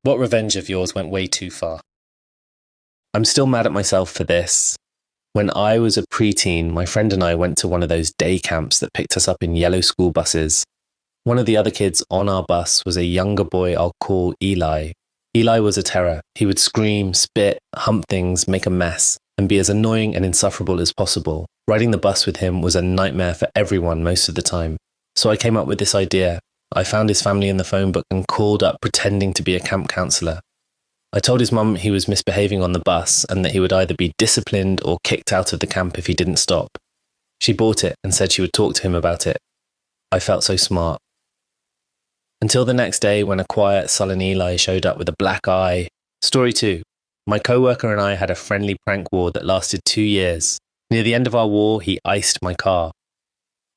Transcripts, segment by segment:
What revenge of yours went way too far? I'm still mad at myself for this. When I was a preteen, my friend and I went to one of those day camps that picked us up in yellow school buses. One of the other kids on our bus was a younger boy I'll call Eli. Eli was a terror. He would scream, spit, hump things, make a mess, and be as annoying and insufferable as possible. Riding the bus with him was a nightmare for everyone most of the time. So I came up with this idea. I found his family in the phone book and called up pretending to be a camp counselor. I told his mum he was misbehaving on the bus and that he would either be disciplined or kicked out of the camp if he didn't stop. She bought it and said she would talk to him about it. I felt so smart. Until the next day when a quiet, sullen Eli showed up with a black eye. Story 2. My co-worker and I had a friendly prank war that lasted 2 years. Near the end of our war, he iced my car.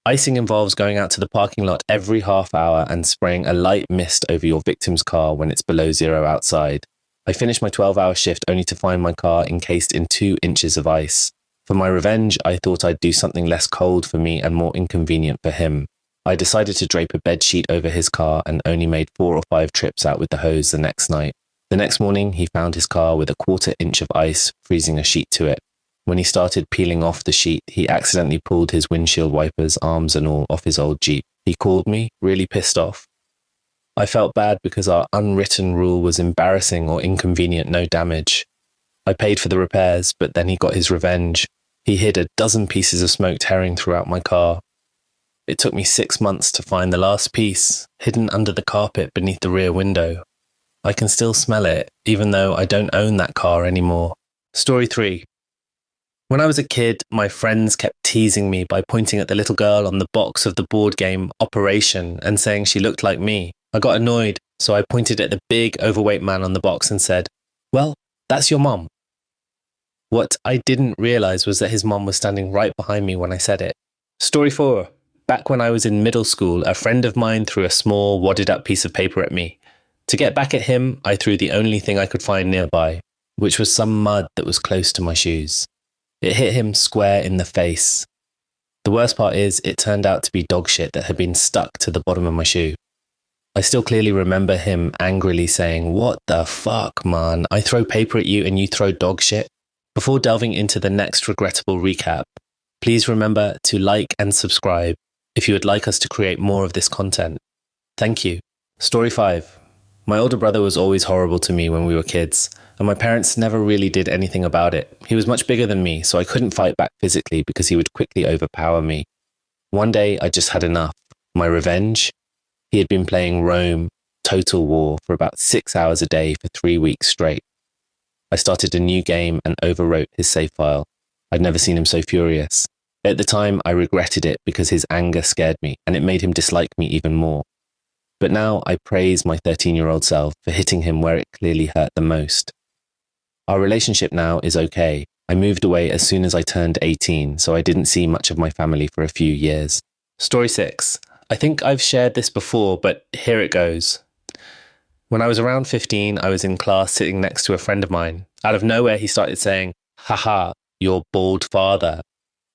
Icing involves going out to the parking lot every half hour and spraying a light mist over your victim's car when it's below zero outside. I finished my 12-hour shift only to find my car encased in 2 inches of ice. For my revenge, I thought I'd do something less cold for me and more inconvenient for him. I decided to drape a bedsheet over his car and only made 4 or 5 trips out with the hose the next night. The next morning, he found his car with a 1/4 inch of ice, freezing a sheet to it. When he started peeling off the sheet, he accidentally pulled his windshield wipers, arms and all, off his old Jeep. He called me, really pissed off. I felt bad because our unwritten rule was embarrassing or inconvenient, no damage. I paid for the repairs, but then he got his revenge. He hid a dozen pieces of smoked herring throughout my car. It took me 6 months to find the last piece, hidden under the carpet beneath the rear window. I can still smell it, even though I don't own that car anymore. Story 3. When I was a kid, my friends kept teasing me by pointing at the little girl on the box of the board game Operation and saying she looked like me. I got annoyed, so I pointed at the big, overweight man on the box and said, "Well, that's your mom." What I didn't realize was that his mom was standing right behind me when I said it. Story 4. Back when I was in middle school, a friend of mine threw a small, wadded-up piece of paper at me. To get back at him, I threw the only thing I could find nearby, which was some mud that was close to my shoes. It hit him square in the face. The worst part is, it turned out to be dog shit that had been stuck to the bottom of my shoe. I still clearly remember him angrily saying, "What the fuck, man? I throw paper at you and you throw dog shit?" Before delving into the next regrettable recap, please remember to like and subscribe if you would like us to create more of this content. Thank you. Story 5. My older brother was always horrible to me when we were kids, and my parents never really did anything about it. He was much bigger than me, so I couldn't fight back physically because he would quickly overpower me. One day, I just had enough. My revenge? He had been playing Rome, Total War, for about 6 hours a day for 3 weeks straight. I started a new game and overwrote his save file. I'd never seen him so furious. At the time, I regretted it because his anger scared me, and it made him dislike me even more. But now I praise my 13-year-old self for hitting him where it clearly hurt the most. Our relationship now is okay. I moved away as soon as I turned 18, so I didn't see much of my family for a few years. Story 6. I think I've shared this before, but here it goes. When I was around 15, I was in class sitting next to a friend of mine. Out of nowhere, he started saying, "Haha, your bald father."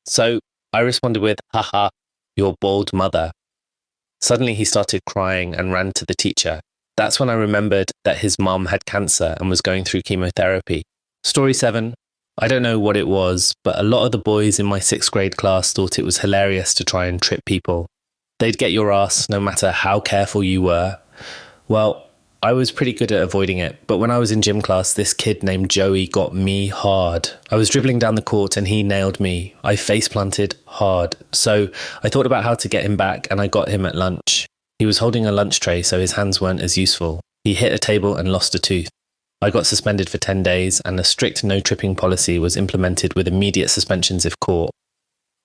So I responded with, "Haha, your bald mother." Suddenly he started crying and ran to the teacher. That's when I remembered that his mum had cancer and was going through chemotherapy. Story 7. I don't know what it was, but a lot of the boys in my 6th grade class thought it was hilarious to try and trip people. They'd get your ass no matter how careful you were. Well, I was pretty good at avoiding it, but when I was in gym class, this kid named Joey got me hard. I was dribbling down the court and he nailed me. I face planted hard. So I thought about how to get him back and I got him at lunch. He was holding a lunch tray, so his hands weren't as useful. He hit a table and lost a tooth. I got suspended for 10 days and a strict no tripping policy was implemented with immediate suspensions if caught.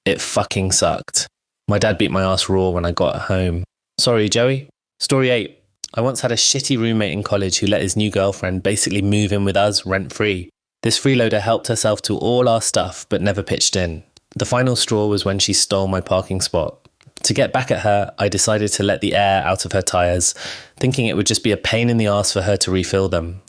It fucking sucked. My dad beat my ass raw when I got home. Sorry, Joey. Story 8. I once had a shitty roommate in college who let his new girlfriend basically move in with us rent-free. This freeloader helped herself to all our stuff but never pitched in. The final straw was when she stole my parking spot. To get back at her, I decided to let the air out of her tyres, thinking it would just be a pain in the arse for her to refill them.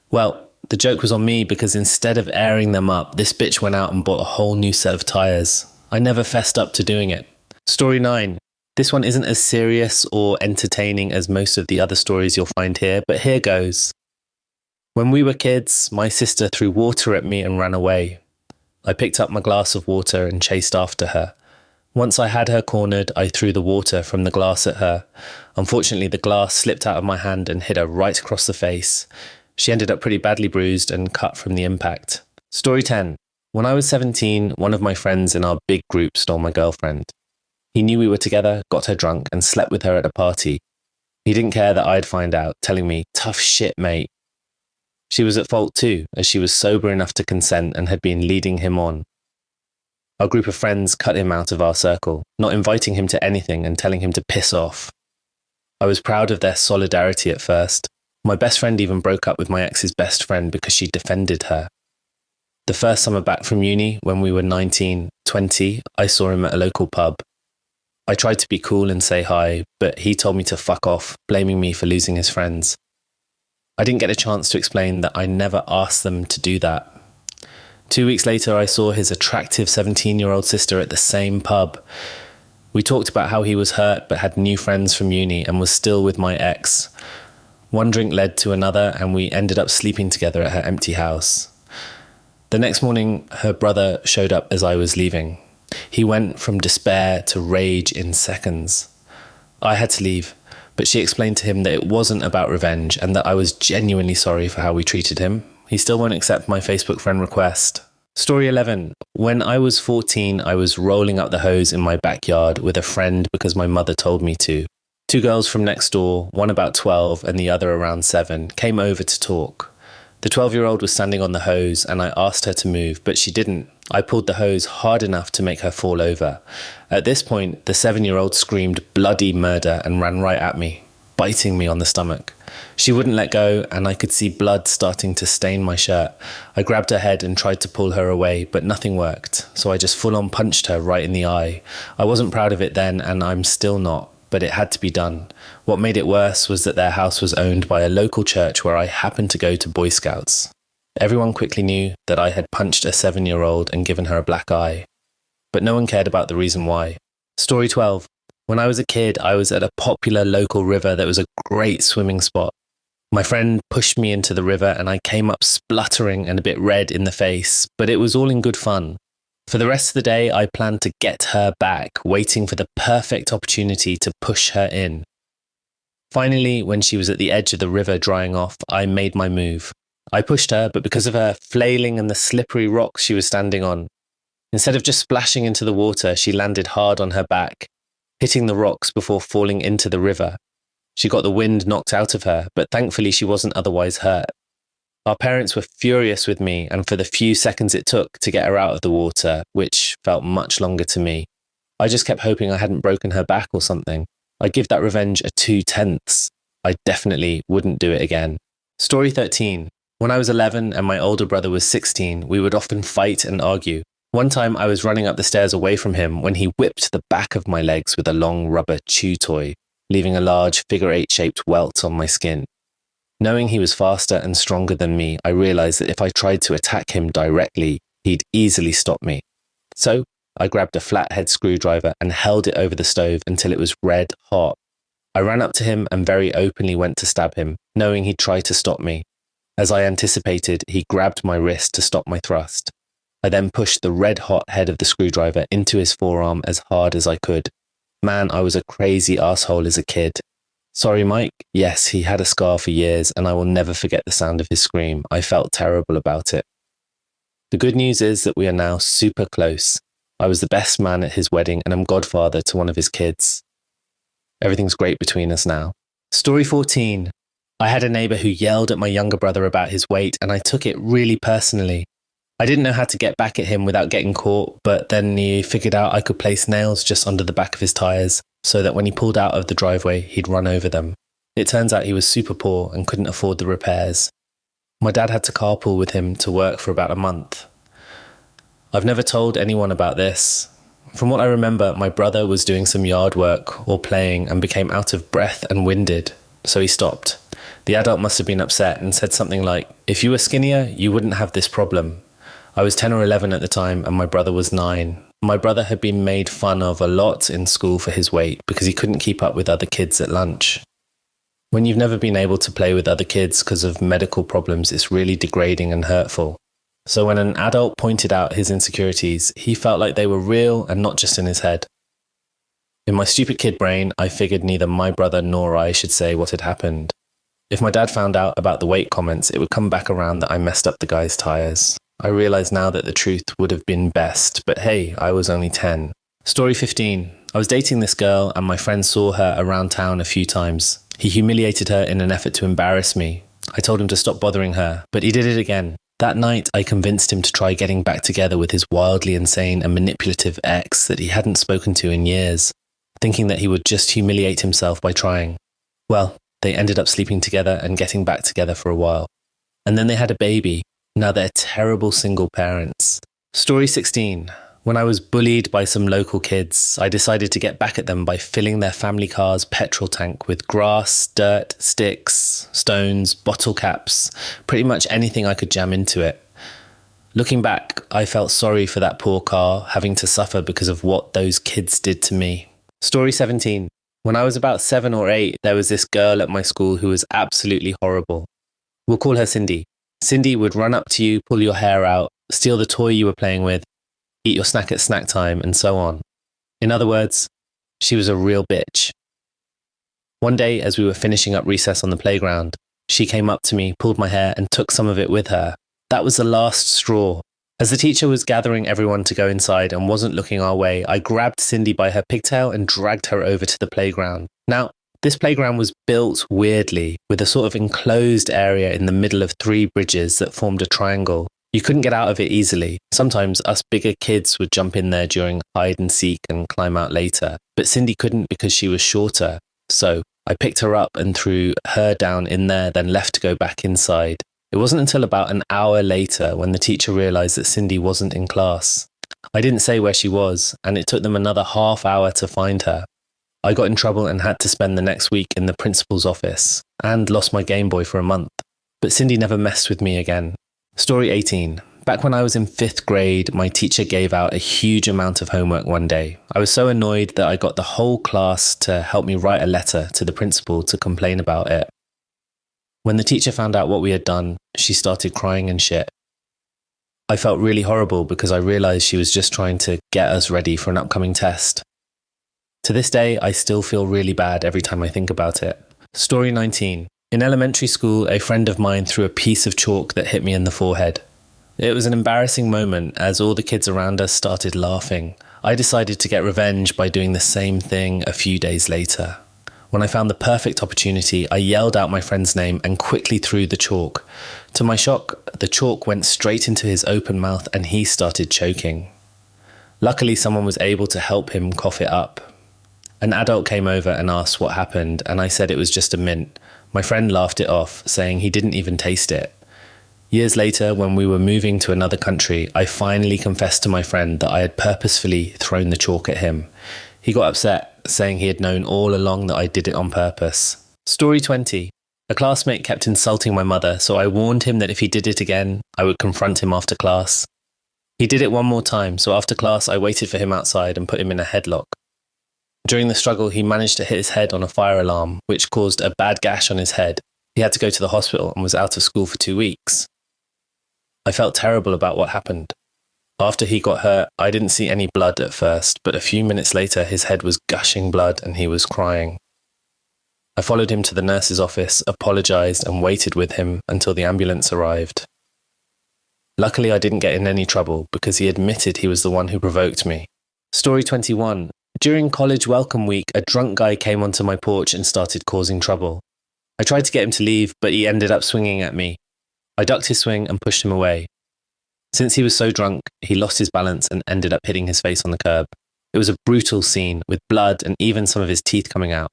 Well, the joke was on me because instead of airing them up, this bitch went out and bought a whole new set of tyres. I never fessed up to doing it. Story 9. This one isn't as serious or entertaining as most of the other stories you'll find here, but here goes. When we were kids, my sister threw water at me and ran away. I picked up my glass of water and chased after her. Once I had her cornered, I threw the water from the glass at her. Unfortunately, the glass slipped out of my hand and hit her right across the face. She ended up pretty badly bruised and cut from the impact. Story 10. When I was 17, one of my friends in our big group stole my girlfriend. He knew we were together, got her drunk, and slept with her at a party. He didn't care that I'd find out, telling me, "Tough shit, mate." She was at fault too, as she was sober enough to consent and had been leading him on. Our group of friends cut him out of our circle, not inviting him to anything and telling him to piss off. I was proud of their solidarity at first. My best friend even broke up with my ex's best friend because she defended her. The first summer back from uni, when we were 19, 20, I saw him at a local pub. I tried to be cool and say hi, but he told me to fuck off, blaming me for losing his friends. I didn't get a chance to explain that I never asked them to do that. 2 weeks later, I saw his attractive 17-year-old sister at the same pub. We talked about how he was hurt but had new friends from uni and was still with my ex. One drink led to another and we ended up sleeping together at her empty house. The next morning, her brother showed up as I was leaving. He went from despair to rage in seconds. I had to leave, but she explained to him that it wasn't about revenge and that I was genuinely sorry for how we treated him. He still won't accept my Facebook friend request. Story 11. When I was 14, I was rolling up the hose in my backyard with a friend because my mother told me to. 2 girls from next door, one about 12 and the other around 7, came over to talk. The 12-year-old was standing on the hose and I asked her to move, but she didn't. I pulled the hose hard enough to make her fall over. At this point, the 7-year-old screamed bloody murder and ran right at me, biting me on the stomach. She wouldn't let go and I could see blood starting to stain my shirt. I grabbed her head and tried to pull her away, but nothing worked, so I just full-on punched her right in the eye. I wasn't proud of it then and I'm still not, but it had to be done. What made it worse was that their house was owned by a local church where I happened to go to Boy Scouts. Everyone quickly knew that I had punched a 7-year-old and given her a black eye, but no one cared about the reason why. Story 12. When I was a kid, I was at a popular local river that was a great swimming spot. My friend pushed me into the river and I came up spluttering and a bit red in the face, but it was all in good fun. For the rest of the day, I planned to get her back, waiting for the perfect opportunity to push her in. Finally, when she was at the edge of the river drying off, I made my move. I pushed her, but because of her flailing and the slippery rocks she was standing on, instead of just splashing into the water, she landed hard on her back, hitting the rocks before falling into the river. She got the wind knocked out of her, but thankfully she wasn't otherwise hurt. Our parents were furious with me, and for the few seconds it took to get her out of the water, which felt much longer to me, I just kept hoping I hadn't broken her back or something. I'd give that revenge a 2/10. I definitely wouldn't do it again. Story 13. When I was 11 and my older brother was 16, we would often fight and argue. One time I was running up the stairs away from him when he whipped the back of my legs with a long rubber chew toy, leaving a large figure-8-shaped welt on my skin. Knowing he was faster and stronger than me, I realized that if I tried to attack him directly, he'd easily stop me. So I grabbed a flathead screwdriver and held it over the stove until it was red hot. I ran up to him and very openly went to stab him, knowing he'd try to stop me. As I anticipated, he grabbed my wrist to stop my thrust. I then pushed the red-hot head of the screwdriver into his forearm as hard as I could. Man, I was a crazy asshole as a kid. Sorry, Mike. Yes, he had a scar for years, and I will never forget the sound of his scream. I felt terrible about it. The good news is that we are now super close. I was the best man at his wedding, and I'm godfather to one of his kids. Everything's great between us now. Story 14. I had a neighbor who yelled at my younger brother about his weight, and I took it really personally. I didn't know how to get back at him without getting caught, but then he figured out I could place nails just under the back of his tires, so that when he pulled out of the driveway, he'd run over them. It turns out he was super poor and couldn't afford the repairs. My dad had to carpool with him to work for about a month. I've never told anyone about this. From what I remember, my brother was doing some yard work or playing and became out of breath and winded, so he stopped. The adult must have been upset and said something like, "If you were skinnier, you wouldn't have this problem." I was 10 or 11 at the time and my brother was 9. My brother had been made fun of a lot in school for his weight because he couldn't keep up with other kids at lunch. When you've never been able to play with other kids because of medical problems, it's really degrading and hurtful. So when an adult pointed out his insecurities, he felt like they were real and not just in his head. In my stupid kid brain, I figured neither my brother nor I should say what had happened. If my dad found out about the weight comments, it would come back around that I messed up the guy's tyres. I realise now that the truth would have been best, but hey, I was only 10. Story 15. I was dating this girl and my friend saw her around town a few times. He humiliated her in an effort to embarrass me. I told him to stop bothering her, but he did it again. That night, I convinced him to try getting back together with his wildly insane and manipulative ex that he hadn't spoken to in years, thinking that he would just humiliate himself by trying. Well, they ended up sleeping together and getting back together for a while. And then they had a baby. Now they're terrible single parents. Story 16. When I was bullied by some local kids, I decided to get back at them by filling their family car's petrol tank with grass, dirt, sticks, stones, bottle caps, pretty much anything I could jam into it. Looking back, I felt sorry for that poor car having to suffer because of what those kids did to me. Story 17. When I was about 7 or 8, there was this girl at my school who was absolutely horrible. We'll call her Cindy. Cindy would run up to you, pull your hair out, steal the toy you were playing with, eat your snack at snack time, and so on. In other words, she was a real bitch. One day, as we were finishing up recess on the playground, she came up to me, pulled my hair, and took some of it with her. That was the last straw. As the teacher was gathering everyone to go inside and wasn't looking our way, I grabbed Cindy by her pigtail and dragged her over to the playground. Now, this playground was built weirdly, with a sort of enclosed area in the middle of 3 bridges that formed a triangle. You couldn't get out of it easily. Sometimes us bigger kids would jump in there during hide and seek and climb out later. But Cindy couldn't because she was shorter. So I picked her up and threw her down in there, then left to go back inside. It wasn't until about an hour later when the teacher realised that Cindy wasn't in class. I didn't say where she was, and it took them another half hour to find her. I got in trouble and had to spend the next week in the principal's office, and lost my Game Boy for a month. But Cindy never messed with me again. Story 18. Back when I was in 5th grade, my teacher gave out a huge amount of homework one day. I was so annoyed that I got the whole class to help me write a letter to the principal to complain about it. When the teacher found out what we had done, she started crying and shit. I felt really horrible because I realised she was just trying to get us ready for an upcoming test. To this day, I still feel really bad every time I think about it. Story 19. In elementary school, a friend of mine threw a piece of chalk that hit me in the forehead. It was an embarrassing moment as all the kids around us started laughing. I decided to get revenge by doing the same thing a few days later. When I found the perfect opportunity, I yelled out my friend's name and quickly threw the chalk. To my shock, the chalk went straight into his open mouth and he started choking. Luckily, someone was able to help him cough it up. An adult came over and asked what happened, and I said it was just a mint. My friend laughed it off, saying he didn't even taste it. Years later, when we were moving to another country, I finally confessed to my friend that I had purposefully thrown the chalk at him. He got upset, saying he had known all along that I did it on purpose. Story 20. A classmate kept insulting my mother, so I warned him that if he did it again, I would confront him after class. He did it one more time, so after class I waited for him outside and put him in a headlock. During the struggle, he managed to hit his head on a fire alarm, which caused a bad gash on his head. He had to go to the hospital and was out of school for 2 weeks. I felt terrible about what happened. After he got hurt, I didn't see any blood at first, but a few minutes later his head was gushing blood and he was crying. I followed him to the nurse's office, apologised and waited with him until the ambulance arrived. Luckily I didn't get in any trouble because he admitted he was the one who provoked me. Story 21. During college welcome week, a drunk guy came onto my porch and started causing trouble. I tried to get him to leave, but he ended up swinging at me. I ducked his swing and pushed him away. Since he was so drunk, he lost his balance and ended up hitting his face on the curb. It was a brutal scene, with blood and even some of his teeth coming out.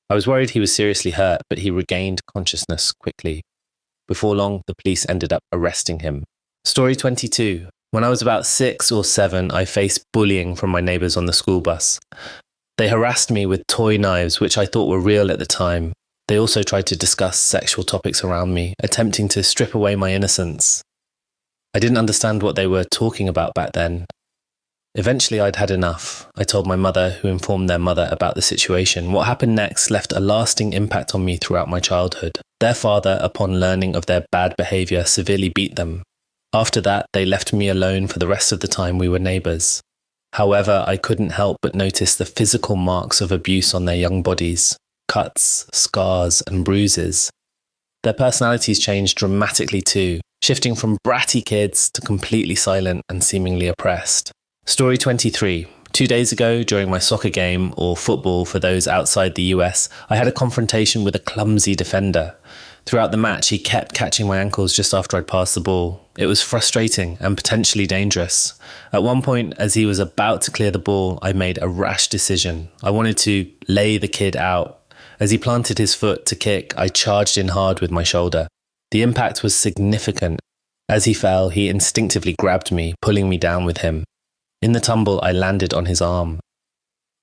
I was worried he was seriously hurt, but he regained consciousness quickly. Before long, the police ended up arresting him. Story 22. When I was about 6 or 7, I faced bullying from my neighbours on the school bus. They harassed me with toy knives, which I thought were real at the time. They also tried to discuss sexual topics around me, attempting to strip away my innocence. I didn't understand what they were talking about back then. Eventually, I'd had enough. I told my mother, who informed their mother about the situation. What happened next left a lasting impact on me throughout my childhood. Their father, upon learning of their bad behaviour, severely beat them. After that, they left me alone for the rest of the time we were neighbours. However, I couldn't help but notice the physical marks of abuse on their young bodies, cuts, scars, and bruises. Their personalities changed dramatically too, shifting from bratty kids to completely silent and seemingly oppressed. Story 23. 2 days ago, during my soccer game, or football for those outside the US, I had a confrontation with a clumsy defender. Throughout the match, he kept catching my ankles just after I'd passed the ball. It was frustrating and potentially dangerous. At one point, as he was about to clear the ball, I made a rash decision. I wanted to lay the kid out. As he planted his foot to kick, I charged in hard with my shoulder. The impact was significant. As he fell, he instinctively grabbed me, pulling me down with him. In the tumble, I landed on his arm.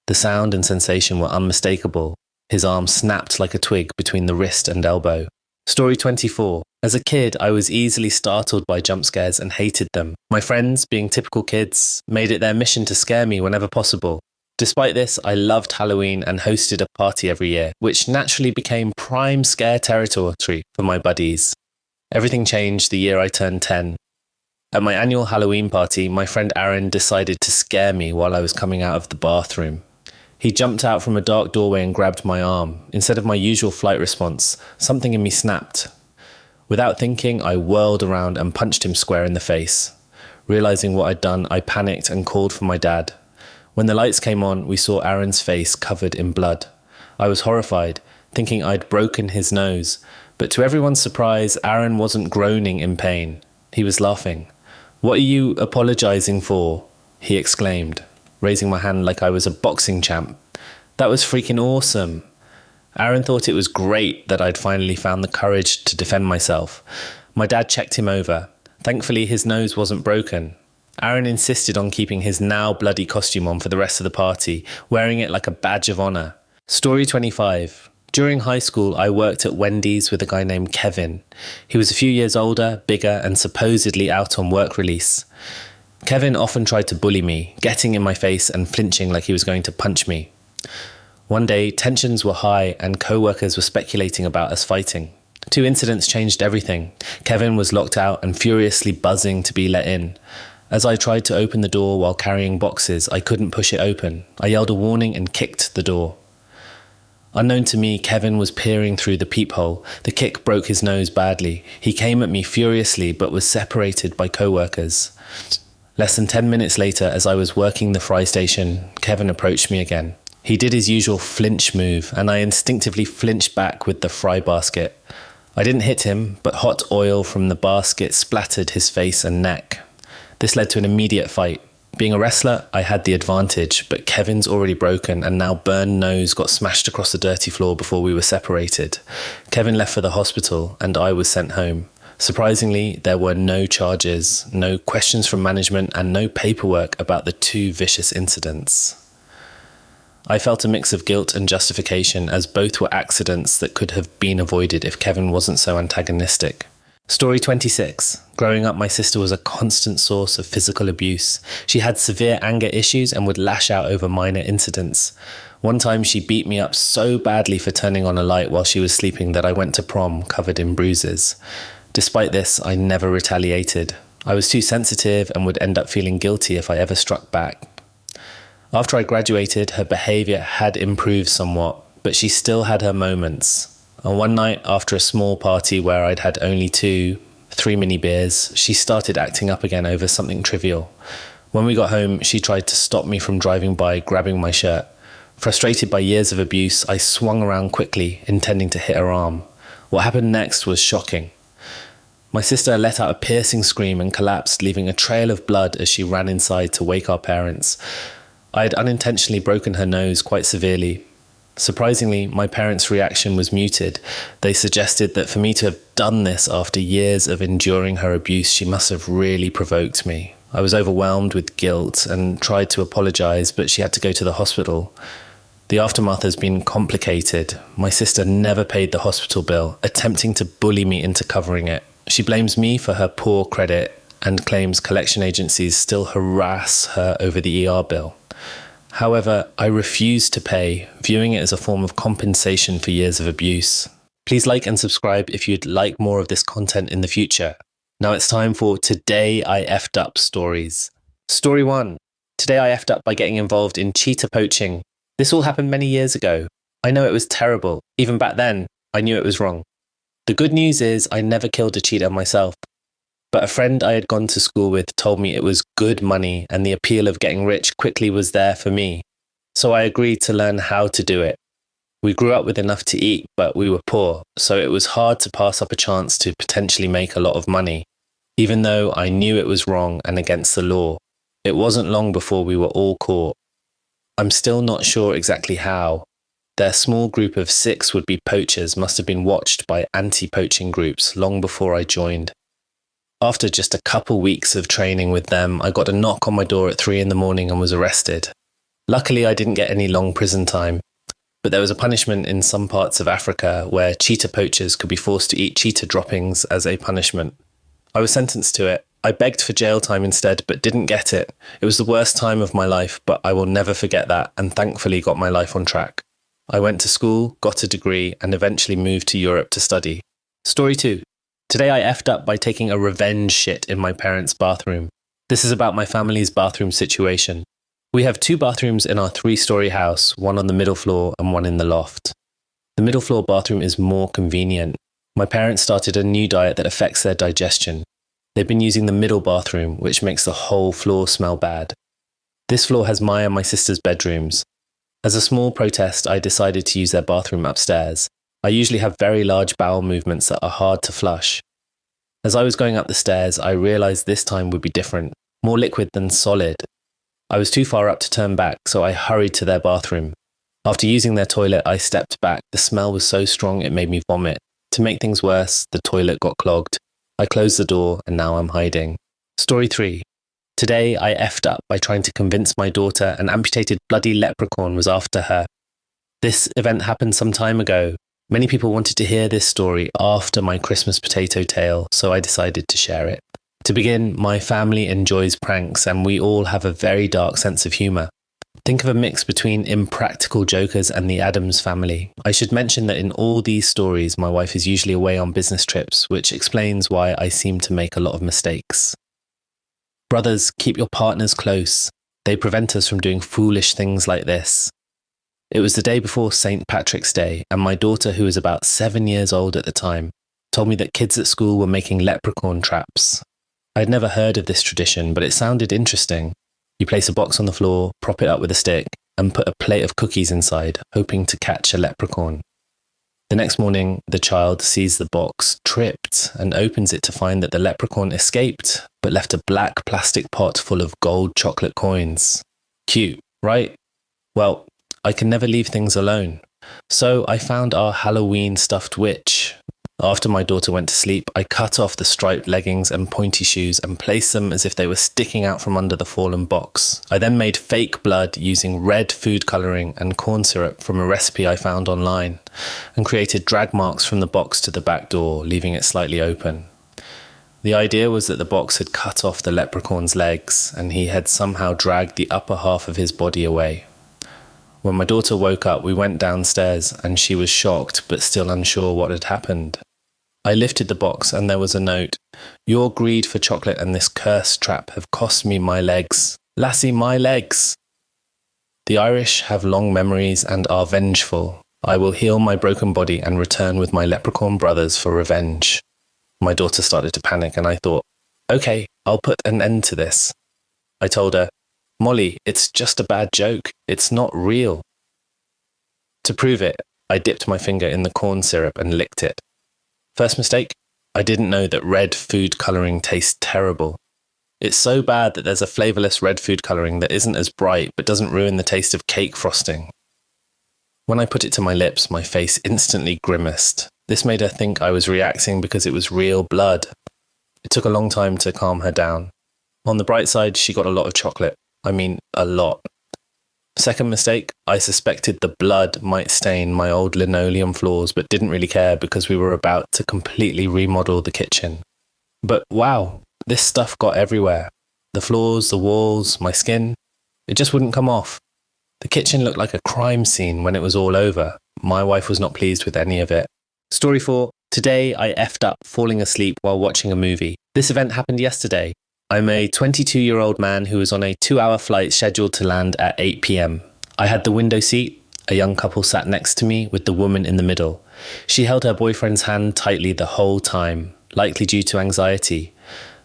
The sound and sensation were unmistakable. His arm snapped like a twig between the wrist and elbow. Story 24. As a kid, I was easily startled by jump scares and hated them. My friends, being typical kids, made it their mission to scare me whenever possible. Despite this, I loved Halloween and hosted a party every year, which naturally became prime scare territory for my buddies. Everything changed the year I turned 10. At my annual Halloween party, my friend Aaron decided to scare me while I was coming out of the bathroom. He jumped out from a dark doorway and grabbed my arm. Instead of my usual flight response, something in me snapped. Without thinking, I whirled around and punched him square in the face. Realizing what I'd done, I panicked and called for my dad. When the lights came on, we saw Aaron's face covered in blood. I was horrified, thinking I'd broken his nose. But to everyone's surprise, Aaron wasn't groaning in pain. He was laughing. "What are you apologizing for?" he exclaimed, raising my hand like I was a boxing champ. That was freaking awesome. Aaron thought it was great that I'd finally found the courage to defend myself. My dad checked him over. Thankfully, his nose wasn't broken. Aaron insisted on keeping his now bloody costume on for the rest of the party, wearing it like a badge of honor. Story 25. During high school, I worked at Wendy's with a guy named Kevin. He was a few years older, bigger, and supposedly out on work release. Kevin often tried to bully me, getting in my face and flinching like he was going to punch me. One day, tensions were high and co-workers were speculating about us fighting. 2 incidents changed everything. Kevin was locked out and furiously buzzing to be let in. As I tried to open the door while carrying boxes, I couldn't push it open. I yelled a warning and kicked the door. Unknown to me, Kevin was peering through the peephole. The kick broke his nose badly. He came at me furiously but was separated by co-workers. Less than 10 minutes later, as I was working the fry station, Kevin approached me again. He did his usual flinch move, and I instinctively flinched back with the fry basket. I didn't hit him, but hot oil from the basket splattered his face and neck. This led to an immediate fight. Being a wrestler, I had the advantage, but Kevin's already broken and now burned nose got smashed across the dirty floor before we were separated. Kevin left for the hospital and I was sent home. Surprisingly, there were no charges, no questions from management, and no paperwork about the 2 vicious incidents. I felt a mix of guilt and justification, as both were accidents that could have been avoided if Kevin wasn't so antagonistic. Story 26. Growing up, my sister was a constant source of physical abuse. She had severe anger issues and would lash out over minor incidents. One time she beat me up so badly for turning on a light while she was sleeping that I went to prom covered in bruises. Despite this, I never retaliated. I was too sensitive and would end up feeling guilty if I ever struck back. After I graduated, her behaviour had improved somewhat, but she still had her moments. And one night, after a small party where I'd had only 3 mini beers, she started acting up again over something trivial. When we got home, she tried to stop me from driving by, grabbing my shirt. Frustrated by years of abuse, I swung around quickly, intending to hit her arm. What happened next was shocking. My sister let out a piercing scream and collapsed, leaving a trail of blood as she ran inside to wake our parents. I had unintentionally broken her nose quite severely. Surprisingly, my parents' reaction was muted. They suggested that for me to have done this after years of enduring her abuse, she must have really provoked me. I was overwhelmed with guilt and tried to apologize, but she had to go to the hospital. The aftermath has been complicated. My sister never paid the hospital bill, attempting to bully me into covering it. She blames me for her poor credit, and claims collection agencies still harass her over the ER bill. However, I refuse to pay, viewing it as a form of compensation for years of abuse. Please like and subscribe if you'd like more of this content in the future. Now it's time for Today I Effed Up stories. Story 1. Today I effed up by getting involved in cheetah poaching. This all happened many years ago. I know it was terrible. Even back then, I knew it was wrong. The good news is I never killed a cheetah myself. But a friend I had gone to school with told me it was good money and the appeal of getting rich quickly was there for me. So I agreed to learn how to do it. We grew up with enough to eat, but we were poor, so it was hard to pass up a chance to potentially make a lot of money, even though I knew it was wrong and against the law. It wasn't long before we were all caught. I'm still not sure exactly how. Their small group of 6 would-be poachers must have been watched by anti-poaching groups long before I joined. After just a couple weeks of training with them, I got a knock on my door at 3 a.m. and was arrested. Luckily, I didn't get any long prison time, but there was a punishment in some parts of Africa where cheetah poachers could be forced to eat cheetah droppings as a punishment. I was sentenced to it. I begged for jail time instead, but didn't get it. It was the worst time of my life, but I will never forget that, and thankfully got my life on track. I went to school, got a degree, and eventually moved to Europe to study. Story 2. Today I effed up by taking a revenge shit in my parents' bathroom. This is about my family's bathroom situation. We have 2 bathrooms in our 3-story house, one on the middle floor and one in the loft. The middle floor bathroom is more convenient. My parents started a new diet that affects their digestion. They've been using the middle bathroom, which makes the whole floor smell bad. This floor has my and my sister's bedrooms. As a small protest, I decided to use their bathroom upstairs. I usually have very large bowel movements that are hard to flush. As I was going up the stairs, I realized this time would be different, more liquid than solid. I was too far up to turn back, so I hurried to their bathroom. After using their toilet, I stepped back. The smell was so strong it made me vomit. To make things worse, the toilet got clogged. I closed the door and now I'm hiding. Story 3. Today I effed up by trying to convince my daughter an amputated bloody leprechaun was after her. This event happened some time ago. Many people wanted to hear this story after my Christmas potato tale, so I decided to share it. To begin, my family enjoys pranks and we all have a very dark sense of humour. Think of a mix between Impractical Jokers and the Addams Family. I should mention that in all these stories, my wife is usually away on business trips, which explains why I seem to make a lot of mistakes. Brothers, keep your partners close. They prevent us from doing foolish things like this. It was the day before St. Patrick's Day, and my daughter, who was about 7 years old at the time, told me that kids at school were making leprechaun traps. I had never heard of this tradition, but it sounded interesting. You place a box on the floor, prop it up with a stick, and put a plate of cookies inside, hoping to catch a leprechaun. The next morning, the child sees the box, tripped, and opens it to find that the leprechaun escaped, but left a black plastic pot full of gold chocolate coins. Cute, right? Well, I can never leave things alone. So I found our Halloween stuffed witch. After my daughter went to sleep, I cut off the striped leggings and pointy shoes and placed them as if they were sticking out from under the fallen box. I then made fake blood using red food colouring and corn syrup from a recipe I found online, and created drag marks from the box to the back door, leaving it slightly open. The idea was that the box had cut off the leprechaun's legs, and he had somehow dragged the upper half of his body away. When my daughter woke up, we went downstairs, and she was shocked but still unsure what had happened. I lifted the box and there was a note. Your greed for chocolate and this cursed trap have cost me my legs. Lassie, my legs! The Irish have long memories and are vengeful. I will heal my broken body and return with my leprechaun brothers for revenge. My daughter started to panic and I thought, okay, I'll put an end to this. I told her, Molly, it's just a bad joke. It's not real. To prove it, I dipped my finger in the corn syrup and licked it. First mistake, I didn't know that red food colouring tastes terrible. It's so bad that there's a flavourless red food colouring that isn't as bright but doesn't ruin the taste of cake frosting. When I put it to my lips, my face instantly grimaced. This made her think I was reacting because it was real blood. It took a long time to calm her down. On the bright side, she got a lot of chocolate. I mean, a lot. Second mistake, I suspected the blood might stain my old linoleum floors, but didn't really care because we were about to completely remodel the kitchen. But wow, This stuff got everywhere. The floors, the walls, my skin. It just wouldn't come off. The kitchen looked like a crime scene when it was all over. My wife was not pleased with any of it. Story 4. Today I effed up falling asleep while watching a movie. This event happened yesterday. I'm a 22-year-old man who was on a 2-hour flight scheduled to land at 8 p.m. I had the window seat. A young couple sat next to me with the woman in the middle. She held her boyfriend's hand tightly the whole time, likely due to anxiety.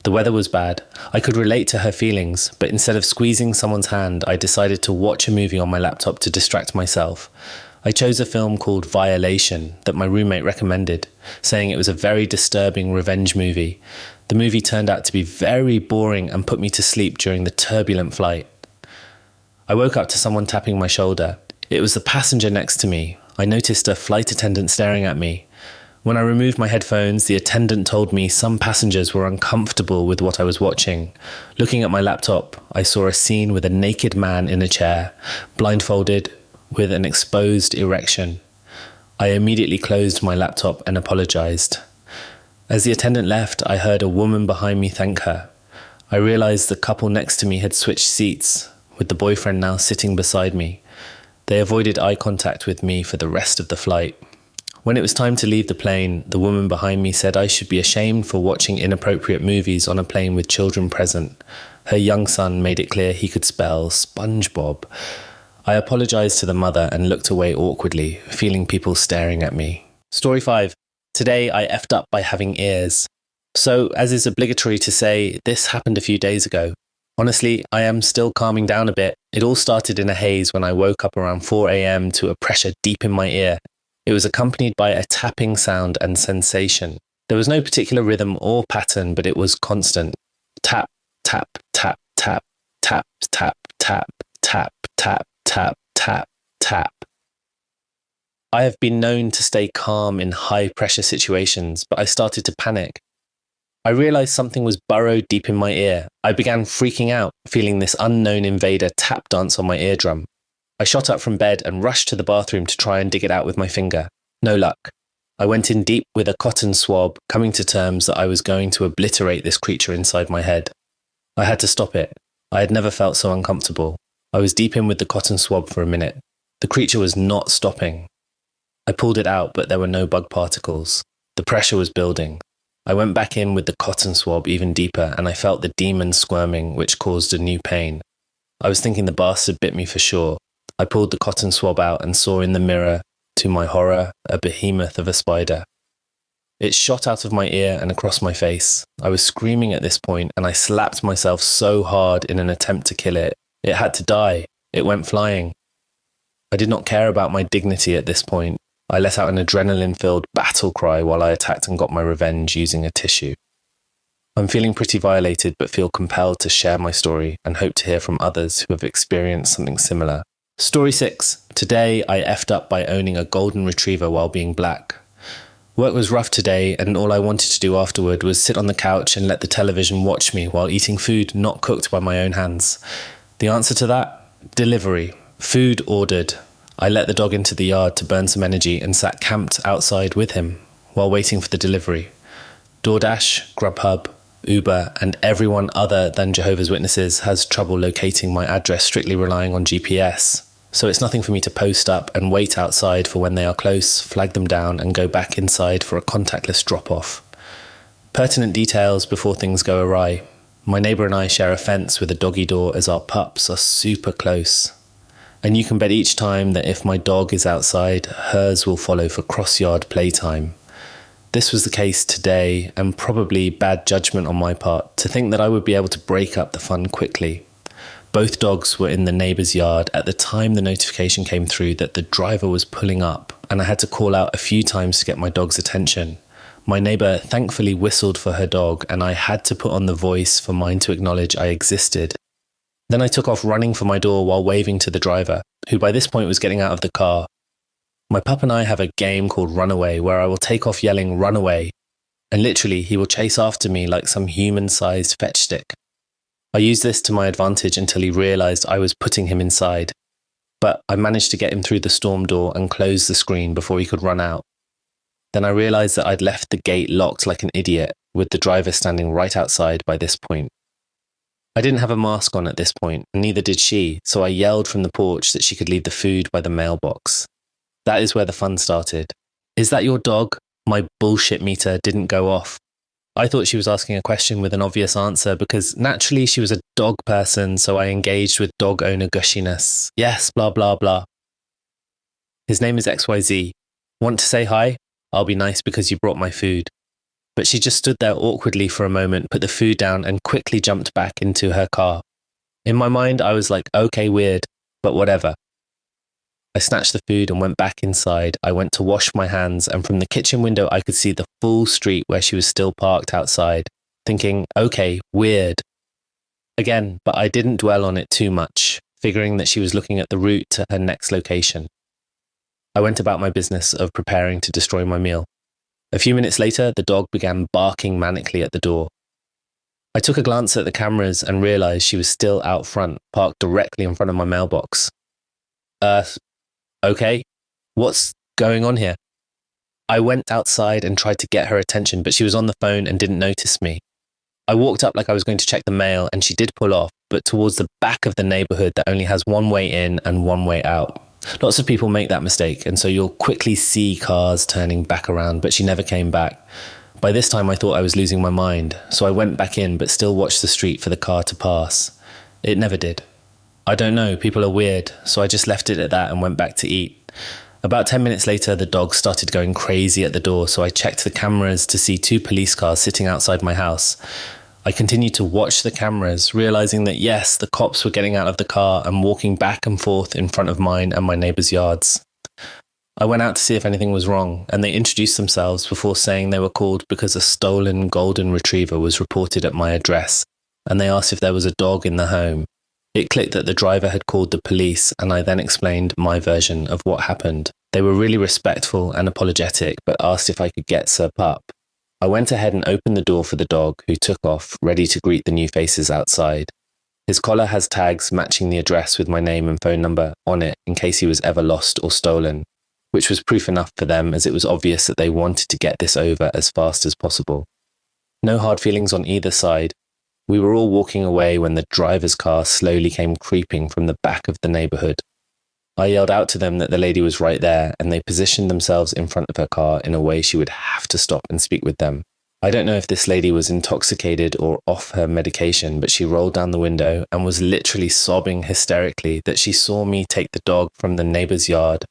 The weather was bad. I could relate to her feelings, but instead of squeezing someone's hand, I decided to watch a movie on my laptop to distract myself. I chose a film called Violation that my roommate recommended, saying it was a very disturbing revenge movie. The movie turned out to be very boring and put me to sleep during the turbulent flight. I woke up to someone tapping my shoulder. It was the passenger next to me. I noticed a flight attendant staring at me. When I removed my headphones, the attendant told me some passengers were uncomfortable with what I was watching. Looking at my laptop, I saw a scene with a naked man in a chair, blindfolded, with an exposed erection. I immediately closed my laptop and apologized. As the attendant left, I heard a woman behind me thank her. I realized the couple next to me had switched seats, with the boyfriend now sitting beside me. They avoided eye contact with me for the rest of the flight. When it was time to leave the plane, the woman behind me said I should be ashamed for watching inappropriate movies on a plane with children present. Her young son made it clear he could spell SpongeBob. I apologized to the mother and looked away awkwardly, feeling people staring at me. Story 5. Today I effed up by having ears. So, as is obligatory to say, this happened a few days ago. Honestly, I am still calming down a bit. It all started in a haze when I woke up around 4 a.m. to a pressure deep in my ear. It was accompanied by a tapping sound and sensation. There was no particular rhythm or pattern, but it was constant. Tap, tap, tap, tap, tap, tap, tap, tap, tap, tap, tap, tap. I have been known to stay calm in high-pressure situations, but I started to panic. I realized something was burrowed deep in my ear. I began freaking out, feeling this unknown invader tap dance on my eardrum. I shot up from bed and rushed to the bathroom to try and dig it out with my finger. No luck. I went in deep with a cotton swab, coming to terms that I was going to obliterate this creature inside my head. I had to stop it. I had never felt so uncomfortable. I was deep in with the cotton swab for a minute. The creature was not stopping. I pulled it out, but there were no bug particles. The pressure was building. I went back in with the cotton swab even deeper, and I felt the demon squirming, which caused a new pain. I was thinking the bastard bit me for sure. I pulled the cotton swab out and saw in the mirror, to my horror, a behemoth of a spider. It shot out of my ear and across my face. I was screaming at this point, and I slapped myself so hard in an attempt to kill it. It had to die. It went flying. I did not care about my dignity at this point. I let out an adrenaline-filled battle cry while I attacked and got my revenge using a tissue. I'm feeling pretty violated, but feel compelled to share my story and hope to hear from others who have experienced something similar. Story 6. Today I effed up by owning a golden retriever while being black. Work was rough today, and all I wanted to do afterward was sit on the couch and let the television watch me while eating food not cooked by my own hands. The answer to that? Delivery. Food ordered. I let the dog into the yard to burn some energy and sat camped outside with him while waiting for the delivery. DoorDash, Grubhub, Uber, and everyone other than Jehovah's Witnesses has trouble locating my address, strictly relying on GPS. So it's nothing for me to post up and wait outside for when they are close, flag them down, and go back inside for a contactless drop-off. Pertinent details before things go awry. My neighbour and I share a fence with a doggy door as our pups are super close. And you can bet each time that if my dog is outside, hers will follow for cross-yard playtime. This was the case today, and probably bad judgment on my part to think that I would be able to break up the fun quickly. Both dogs were in the neighbour's yard at the time the notification came through that the driver was pulling up, and I had to call out a few times to get my dog's attention. My neighbour thankfully whistled for her dog, and I had to put on the voice for mine to acknowledge I existed. Then I took off running for my door while waving to the driver, who by this point was getting out of the car. My pup and I have a game called Runaway where I will take off yelling "run away," and literally he will chase after me like some human-sized fetch stick. I used this to my advantage until he realised I was putting him inside, but I managed to get him through the storm door and close the screen before he could run out. Then I realised that I'd left the gate locked like an idiot, with the driver standing right outside by this point. I didn't have a mask on at this point, and neither did she, so I yelled from the porch that she could leave the food by the mailbox. That is where the fun started. "Is that your dog?" My bullshit meter didn't go off. I thought she was asking a question with an obvious answer because naturally she was a dog person, so I engaged with dog owner gushiness. "Yes, blah, blah, blah. His name is XYZ. Want to say hi? I'll be nice because you brought my food." But she just stood there awkwardly for a moment, put the food down, and quickly jumped back into her car. In my mind, I was like, okay, weird, but whatever. I snatched the food and went back inside. I went to wash my hands, and from the kitchen window, I could see the full street where she was still parked outside, thinking, okay, weird. Again, but I didn't dwell on it too much, figuring that she was looking at the route to her next location. I went about my business of preparing to destroy my meal. A few minutes later, the dog began barking manically at the door. I took a glance at the cameras and realized she was still out front, parked directly in front of my mailbox. Okay, what's going on here? I went outside and tried to get her attention, but she was on the phone and didn't notice me. I walked up like I was going to check the mail, and she did pull off, but towards the back of the neighborhood that only has one way in and one way out. Lots of people make that mistake, and so you'll quickly see cars turning back around, but she never came back. By this time, I thought I was losing my mind, so I went back in, but still watched the street for the car to pass. It never did. I don't know, people are weird, so I just left it at that and went back to eat. About 10 minutes later, the dog started going crazy at the door, so I checked the cameras to see 2 police cars sitting outside my house. I continued to watch the cameras, realizing that yes, the cops were getting out of the car and walking back and forth in front of mine and my neighbors' yards. I went out to see if anything was wrong, and they introduced themselves before saying they were called because a stolen golden retriever was reported at my address, and they asked if there was a dog in the home. It clicked that the driver had called the police, and I then explained my version of what happened. They were really respectful and apologetic, but asked if I could get Sir Pup. I went ahead and opened the door for the dog, who took off, ready to greet the new faces outside. His collar has tags matching the address with my name and phone number on it in case he was ever lost or stolen, which was proof enough for them as it was obvious that they wanted to get this over as fast as possible. No hard feelings on either side. We were all walking away when the driver's car slowly came creeping from the back of the neighborhood. I yelled out to them that the lady was right there, and they positioned themselves in front of her car in a way she would have to stop and speak with them. I don't know if this lady was intoxicated or off her medication, but she rolled down the window and was literally sobbing hysterically that she saw me take the dog from the neighbor's yard.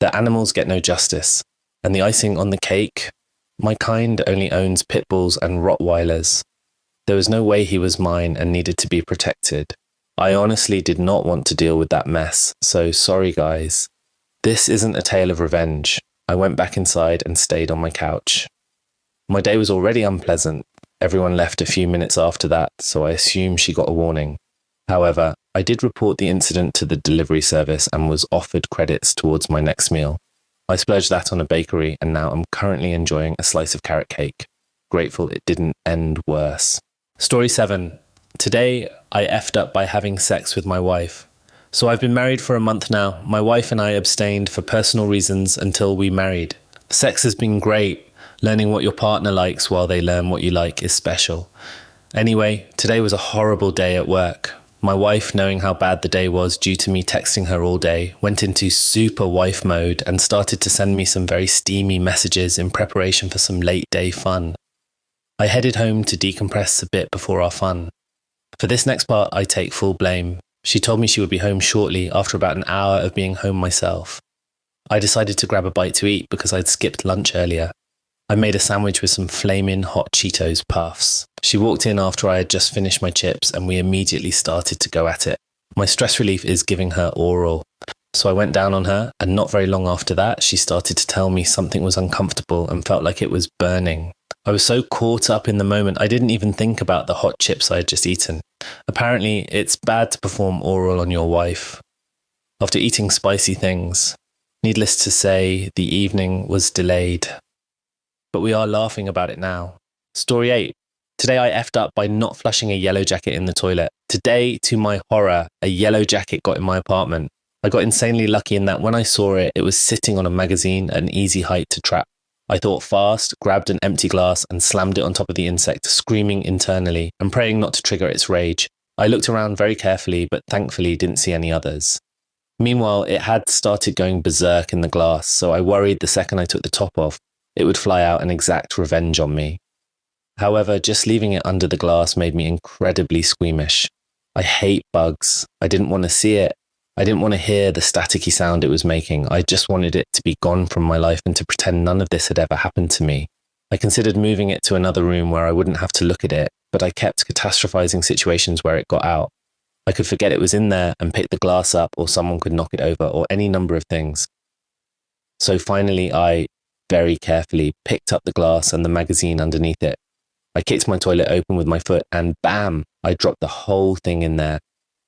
The animals get no justice, and the icing on the cake, my kind only owns pit bulls and Rottweilers. There was no way he was mine and needed to be protected. I honestly did not want to deal with that mess, so sorry guys. This isn't a tale of revenge. I went back inside and stayed on my couch. My day was already unpleasant. Everyone left a few minutes after that, so I assume she got a warning. However, I did report the incident to the delivery service and was offered credits towards my next meal. I splurged that on a bakery, and now I'm currently enjoying a slice of carrot cake. Grateful it didn't end worse. Story 7. Today, I effed up by having sex with my wife. So I've been married for a month now. My wife and I abstained for personal reasons until we married. Sex has been great. Learning what your partner likes while they learn what you like is special. Anyway, today was a horrible day at work. My wife, knowing how bad the day was due to me texting her all day, went into super wife mode and started to send me some very steamy messages in preparation for some late day fun. I headed home to decompress a bit before our fun. For this next part, I take full blame. She told me she would be home shortly after about an hour of being home myself. I decided to grab a bite to eat because I'd skipped lunch earlier. I made a sandwich with some flaming hot Cheetos puffs. She walked in after I had just finished my chips and we immediately started to go at it. My stress relief is giving her oral. So I went down on her, and not very long after that, she started to tell me something was uncomfortable and felt like it was burning. I was so caught up in the moment, I didn't even think about the hot chips I had just eaten. Apparently, it's bad to perform oral on your wife after eating spicy things. Needless to say, the evening was delayed. But we are laughing about it now. Story 8. Today I effed up by not flushing a yellow jacket in the toilet. Today, to my horror, a yellow jacket got in my apartment. I got insanely lucky in that when I saw it, it was sitting on a magazine at an easy height to trap. I thought fast, grabbed an empty glass and slammed it on top of the insect, screaming internally and praying not to trigger its rage. I looked around very carefully, but thankfully didn't see any others. Meanwhile, it had started going berserk in the glass, so I worried the second I took the top off, it would fly out and exact revenge on me. However, just leaving it under the glass made me incredibly squeamish. I hate bugs. I didn't want to see it. I didn't want to hear the staticky sound it was making. I just wanted it to be gone from my life and to pretend none of this had ever happened to me. I considered moving it to another room where I wouldn't have to look at it, but I kept catastrophizing situations where it got out. I could forget it was in there and pick the glass up, or someone could knock it over, or any number of things. So finally, I, very carefully, picked up the glass and the magazine underneath it. I kicked my toilet open with my foot and bam, I dropped the whole thing in there.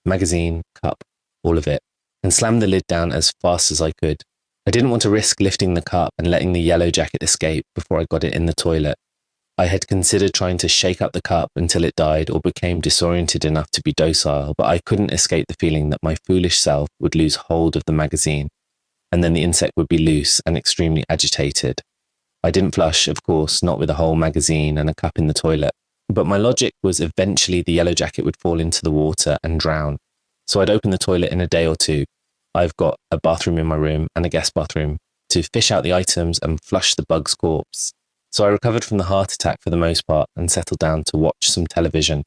Magazine, cup, all of it, and slammed the lid down as fast as I could. I didn't want to risk lifting the cup and letting the yellow jacket escape before I got it in the toilet. I had considered trying to shake up the cup until it died or became disoriented enough to be docile, but I couldn't escape the feeling that my foolish self would lose hold of the magazine, and then the insect would be loose and extremely agitated. I didn't flush, of course, not with a whole magazine and a cup in the toilet, but my logic was eventually the yellow jacket would fall into the water and drown. So I'd open the toilet in a day or two. I've got a bathroom in my room and a guest bathroom to fish out the items and flush the bug's corpse. So I recovered from the heart attack for the most part and settled down to watch some television.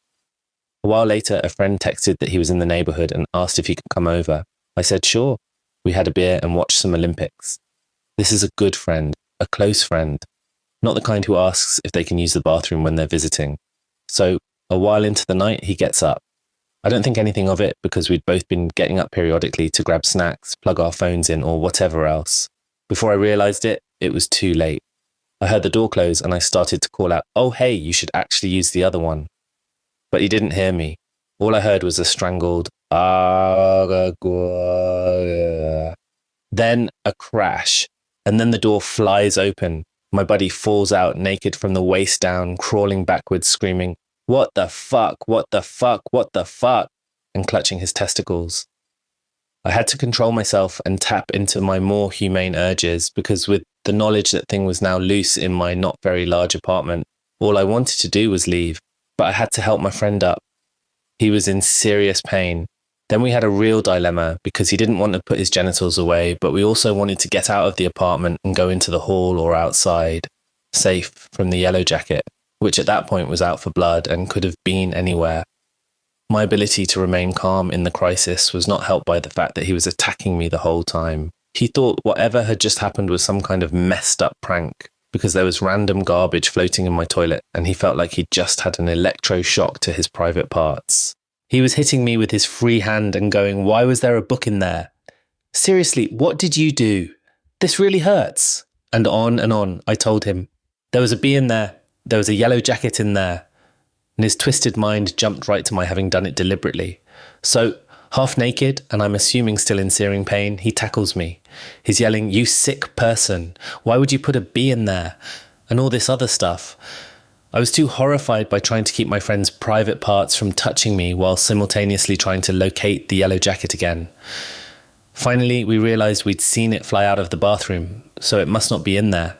A while later, a friend texted that he was in the neighborhood and asked if he could come over. I said, sure. We had a beer and watched some Olympics. This is a good friend, a close friend, not the kind who asks if they can use the bathroom when they're visiting. So a while into the night, he gets up. I don't think anything of it because we'd both been getting up periodically to grab snacks, plug our phones in, or whatever else. Before I realized it, it was too late. I heard the door close and I started to call out, oh, hey, you should actually use the other one. But he didn't hear me. All I heard was a strangled, then a crash, and then the door flies open. My buddy falls out naked from the waist down, crawling backwards, screaming, what the fuck, what the fuck, what the fuck, and clutching his testicles. I had to control myself and tap into my more humane urges because with the knowledge that thing was now loose in my not very large apartment, all I wanted to do was leave, but I had to help my friend up. He was in serious pain. Then we had a real dilemma because he didn't want to put his genitals away, but we also wanted to get out of the apartment and go into the hall or outside, safe from the yellow jacket, which at that point was out for blood and could have been anywhere. My ability to remain calm in the crisis was not helped by the fact that he was attacking me the whole time. He thought whatever had just happened was some kind of messed up prank because there was random garbage floating in my toilet and he felt like he'd just had an electroshock to his private parts. He was hitting me with his free hand and going, why was there a book in there? Seriously, what did you do? This really hurts. And on, I told him. There was a bee in there. There was a yellow jacket in there. And his twisted mind jumped right to my having done it deliberately. So, half naked, and I'm assuming still in searing pain, he tackles me. He's yelling, you sick person. Why would you put a bee in there? And all this other stuff. I was too horrified by trying to keep my friend's private parts from touching me while simultaneously trying to locate the yellow jacket again. Finally, we realized we'd seen it fly out of the bathroom, so it must not be in there.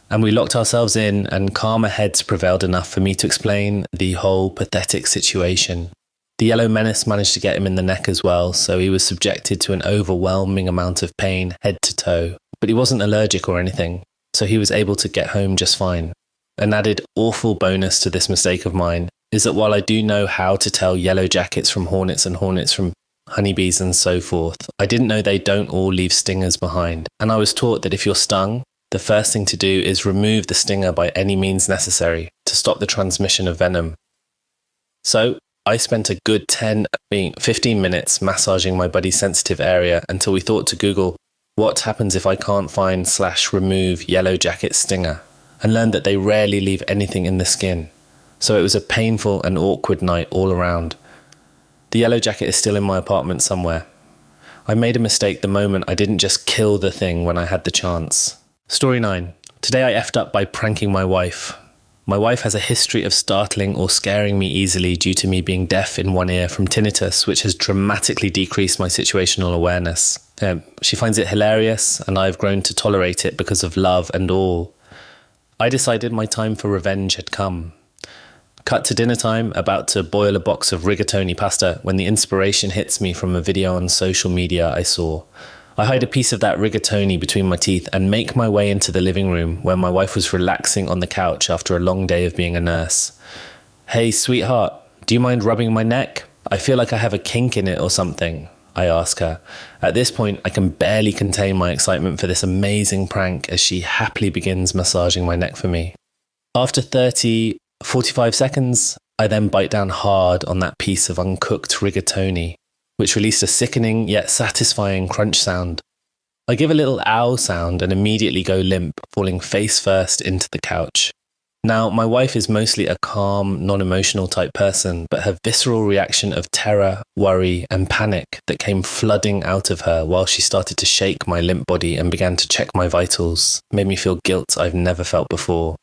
And we locked ourselves in, and calmer heads prevailed enough for me to explain the whole pathetic situation. The yellow menace managed to get him in the neck as well, so he was subjected to an overwhelming amount of pain head to toe. But he wasn't allergic or anything, so he was able to get home just fine. An added awful bonus to this mistake of mine is that while I do know how to tell yellow jackets from hornets and hornets from honeybees and so forth, I didn't know they don't all leave stingers behind. And I was taught that if you're stung, the first thing to do is remove the stinger by any means necessary to stop the transmission of venom. So I spent a good 15 minutes massaging my buddy's sensitive area until we thought to Google, what happens if I can't find/remove yellow jacket stinger, and learned that they rarely leave anything in the skin. So it was a painful and awkward night all around. The yellow jacket is still in my apartment somewhere. I made a mistake the moment I didn't just kill the thing when I had the chance. Story 9. Today I effed up by pranking my wife. My wife has a history of startling or scaring me easily due to me being deaf in one ear from tinnitus, which has dramatically decreased my situational awareness. She finds it hilarious, and I've grown to tolerate it because of love and awe. I decided my time for revenge had come. Cut to dinner time, about to boil a box of rigatoni pasta, when the inspiration hits me from a video on social media I saw. I hide a piece of that rigatoni between my teeth and make my way into the living room where my wife was relaxing on the couch after a long day of being a nurse. "Hey, sweetheart, do you mind rubbing my neck? I feel like I have a kink in it or something," I ask her. At this point, I can barely contain my excitement for this amazing prank as she happily begins massaging my neck for me. After 45 seconds, I then bite down hard on that piece of uncooked rigatoni, which released a sickening yet satisfying crunch sound. I give a little ow sound and immediately go limp, falling face first into the couch. Now, my wife is mostly a calm, non-emotional type person, but her visceral reaction of terror, worry, and panic that came flooding out of her while she started to shake my limp body and began to check my vitals made me feel guilt I've never felt before.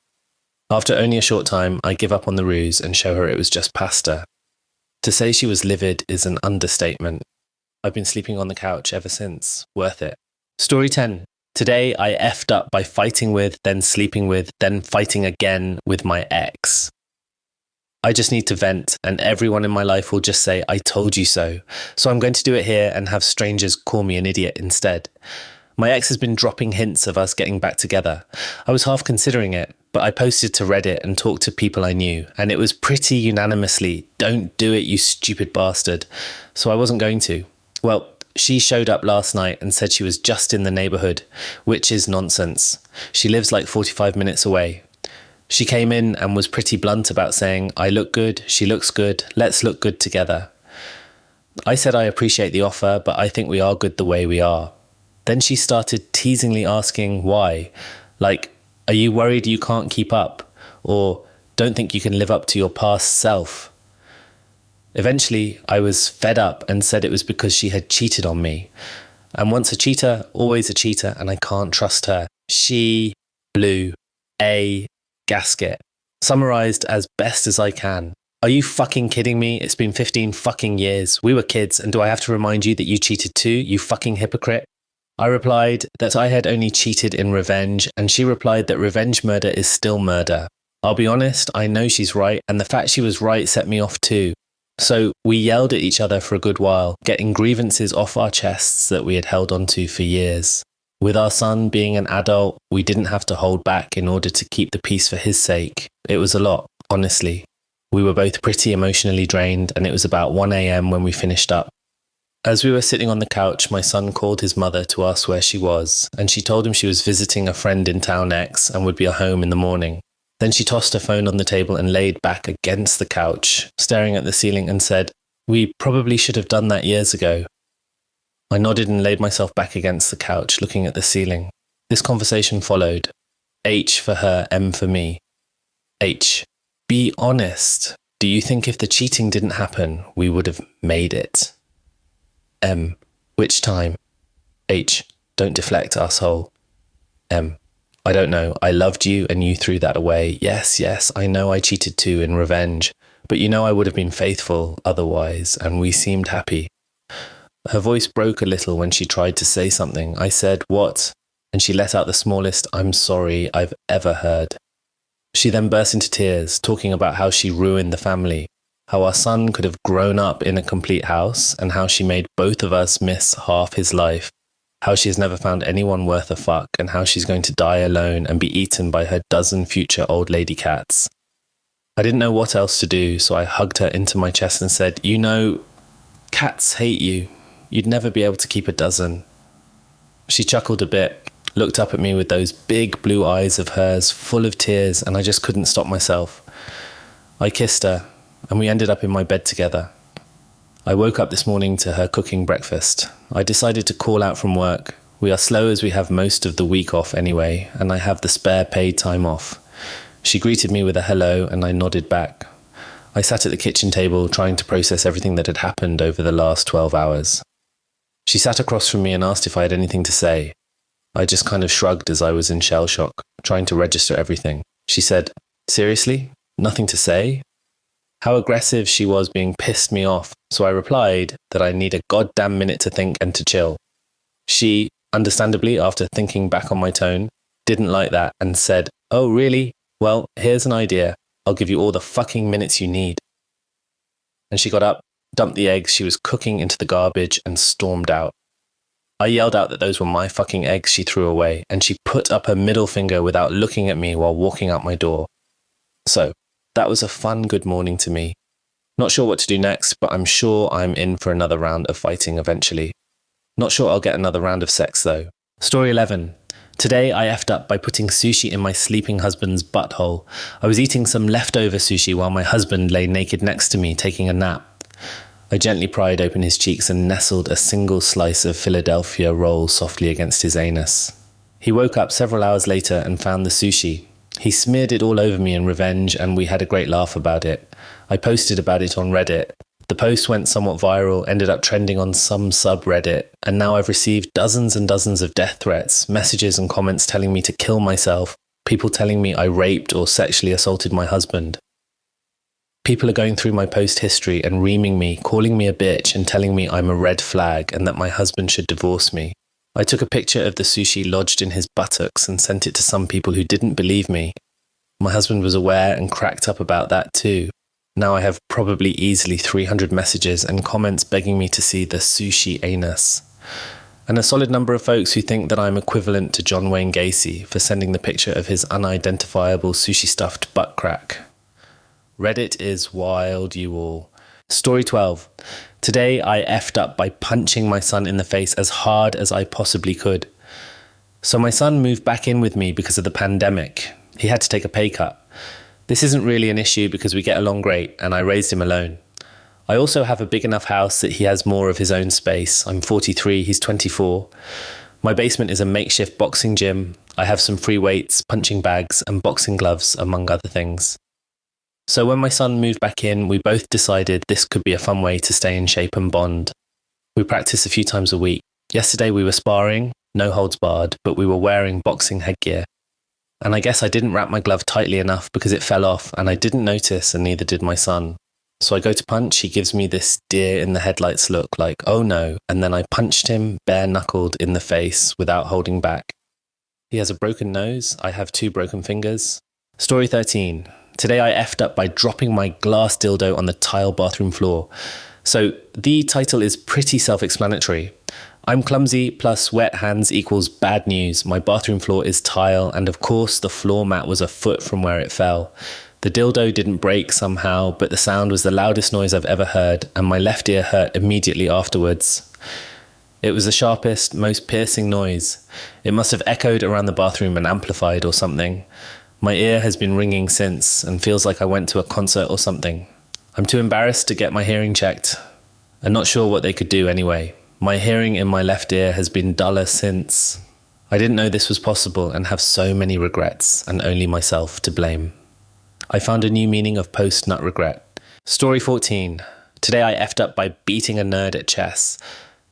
After only a short time, I give up on the ruse and show her it was just pasta. To say she was livid is an understatement. I've been sleeping on the couch ever since. Worth it. Story 10. Today I effed up by fighting with, then sleeping with, then fighting again with my ex. I just need to vent, and everyone in my life will just say, "I told you so." So I'm going to do it here and have strangers call me an idiot instead. My ex has been dropping hints of us getting back together. I was half considering it, but I posted to Reddit and talked to people I knew, and it was pretty unanimously, "Don't do it, you stupid bastard." So I wasn't going to. Well, she showed up last night and said she was just in the neighbourhood, which is nonsense. She lives like 45 minutes away. She came in and was pretty blunt about saying, "I look good, she looks good, let's look good together." I said I appreciate the offer, but I think we are good the way we are. Then she started teasingly asking why. Like, "Are you worried you can't keep up?" Or, "Don't think you can live up to your past self?" Eventually, I was fed up and said it was because she had cheated on me. And once a cheater, always a cheater, and I can't trust her. She blew a gasket. Summarized as best as I can. "Are you fucking kidding me? It's been 15 fucking years. We were kids, and do I have to remind you that you cheated too, you fucking hypocrite?" I replied that I had only cheated in revenge, and she replied that revenge murder is still murder. I'll be honest, I know she's right, and the fact she was right set me off too. So we yelled at each other for a good while, getting grievances off our chests that we had held onto for years. With our son being an adult, we didn't have to hold back in order to keep the peace for his sake. It was a lot, honestly. We were both pretty emotionally drained, and it was about 1 a.m. when we finished up. As we were sitting on the couch, my son called his mother to ask where she was, and she told him she was visiting a friend in town X and would be home in the morning. Then she tossed her phone on the table and laid back against the couch, staring at the ceiling and said, "We probably should have done that years ago." I nodded and laid myself back against the couch, looking at the ceiling. This conversation followed. H for her, M for me. H. Be honest. Do you think if the cheating didn't happen, we would have made it? M. Which time? H. Don't deflect, asshole. M. I don't know. I loved you and you threw that away. Yes, I know I cheated too in revenge. But you know I would have been faithful otherwise, and we seemed happy. Her voice broke a little when she tried to say something. I said, "What?" And she let out the smallest "I'm sorry" I've ever heard. She then burst into tears, talking about how she ruined the family, how our son could have grown up in a complete house, and how she made both of us miss half his life, how she has never found anyone worth a fuck, and how she's going to die alone and be eaten by her dozen future old lady cats. I didn't know what else to do, so I hugged her into my chest and said, "You know, cats hate you. You'd never be able to keep a dozen." She chuckled a bit, looked up at me with those big blue eyes of hers, full of tears, and I just couldn't stop myself. I kissed her, and we ended up in my bed together. I woke up this morning to her cooking breakfast. I decided to call out from work. We are slow as we have most of the week off anyway, and I have the spare paid time off. She greeted me with a hello, and I nodded back. I sat at the kitchen table trying to process everything that had happened over the last 12 hours. She sat across from me and asked if I had anything to say. I just kind of shrugged as I was in shell shock, trying to register everything. She said, "Seriously? Nothing to say?" How aggressive she was being pissed me off, so I replied that I need a goddamn minute to think and to chill. She, understandably, after thinking back on my tone, didn't like that and said, Oh, really? Well, here's an idea. I'll give you all the fucking minutes you need. And she got up, dumped the eggs she was cooking into the garbage, and stormed out. I yelled out that those were my fucking eggs she threw away, and she put up her middle finger without looking at me while walking out my door. So, that was a fun good morning to me. Not sure what to do next, but I'm sure I'm in for another round of fighting eventually. Not sure I'll get another round of sex though. Story 11. Today I effed up by putting sushi in my sleeping husband's butthole. I was eating some leftover sushi while my husband lay naked next to me taking a nap. I gently pried open his cheeks and nestled a single slice of Philadelphia roll softly against his anus. He woke up several hours later and found the sushi. He smeared it all over me in revenge, and we had a great laugh about it. I posted about it on Reddit. The post went somewhat viral, ended up trending on some subreddit, and now I've received dozens and dozens of death threats, messages and comments telling me to kill myself, people telling me I raped or sexually assaulted my husband. People are going through my post history and reaming me, calling me a bitch and telling me I'm a red flag and that my husband should divorce me. I took a picture of the sushi lodged in his buttocks and sent it to some people who didn't believe me. My husband was aware and cracked up about that too. Now I have probably easily 300 messages and comments begging me to see the sushi anus. And a solid number of folks who think that I'm equivalent to John Wayne Gacy for sending the picture of his unidentifiable sushi-stuffed butt crack. Reddit is wild, you all. Story 12. Today I effed up by punching my son in the face as hard as I possibly could. So my son moved back in with me because of the pandemic. He had to take a pay cut. This isn't really an issue because we get along great and I raised him alone. I also have a big enough house that he has more of his own space. I'm 43, he's 24. My basement is a makeshift boxing gym. I have some free weights, punching bags and boxing gloves, among other things. So when my son moved back in, we both decided this could be a fun way to stay in shape and bond. We practice a few times a week. Yesterday we were sparring, no holds barred, but we were wearing boxing headgear. And I guess I didn't wrap my glove tightly enough because it fell off and I didn't notice and neither did my son. So I go to punch, he gives me this deer in the headlights look like, oh no, and then I punched him bare-knuckled in the face without holding back. He has a broken nose, I have 2 broken fingers. Story 13. Today I effed up by dropping my glass dildo on the tile bathroom floor. So the title is pretty self-explanatory. I'm clumsy plus wet hands equals bad news. My bathroom floor is tile and of course the floor mat was a foot from where it fell. The dildo didn't break somehow, but the sound was the loudest noise I've ever heard and my left ear hurt immediately afterwards. It was the sharpest, most piercing noise. It must have echoed around the bathroom and amplified or something. My ear has been ringing since and feels like I went to a concert or something. I'm too embarrassed to get my hearing checked. I'm not sure what they could do anyway. My hearing in my left ear has been duller since. I didn't know this was possible and have so many regrets and only myself to blame. I found a new meaning of post-nut regret. Story 14. Today I effed up by beating a nerd at chess.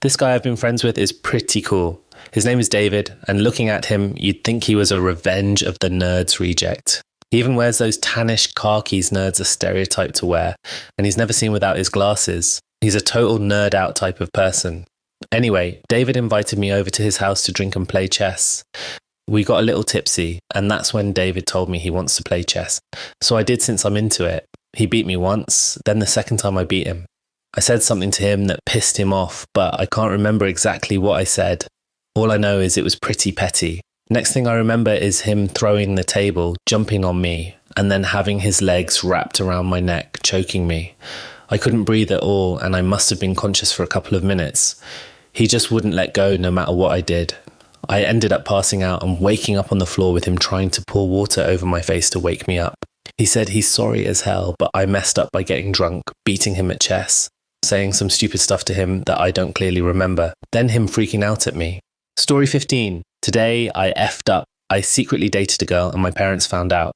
This guy I've been friends with is pretty cool. His name is David, and looking at him, you'd think he was a Revenge of the Nerds reject. He even wears those tannish khakis nerds are stereotyped to wear, and he's never seen without his glasses. He's a total nerd out type of person. Anyway, David invited me over to his house to drink and play chess. We got a little tipsy, and that's when David told me he wants to play chess. So I did since I'm into it. He beat me once, then the second time I beat him. I said something to him that pissed him off, but I can't remember exactly what I said. All I know is it was pretty petty. Next thing I remember is him throwing the table, jumping on me, and then having his legs wrapped around my neck, choking me. I couldn't breathe at all, and I must have been conscious for a couple of minutes. He just wouldn't let go no matter what I did. I ended up passing out and waking up on the floor with him trying to pour water over my face to wake me up. He said he's sorry as hell, but I messed up by getting drunk, beating him at chess, saying some stupid stuff to him that I don't clearly remember, then him freaking out at me. Story 15. Today I effed up. I secretly dated a girl and my parents found out.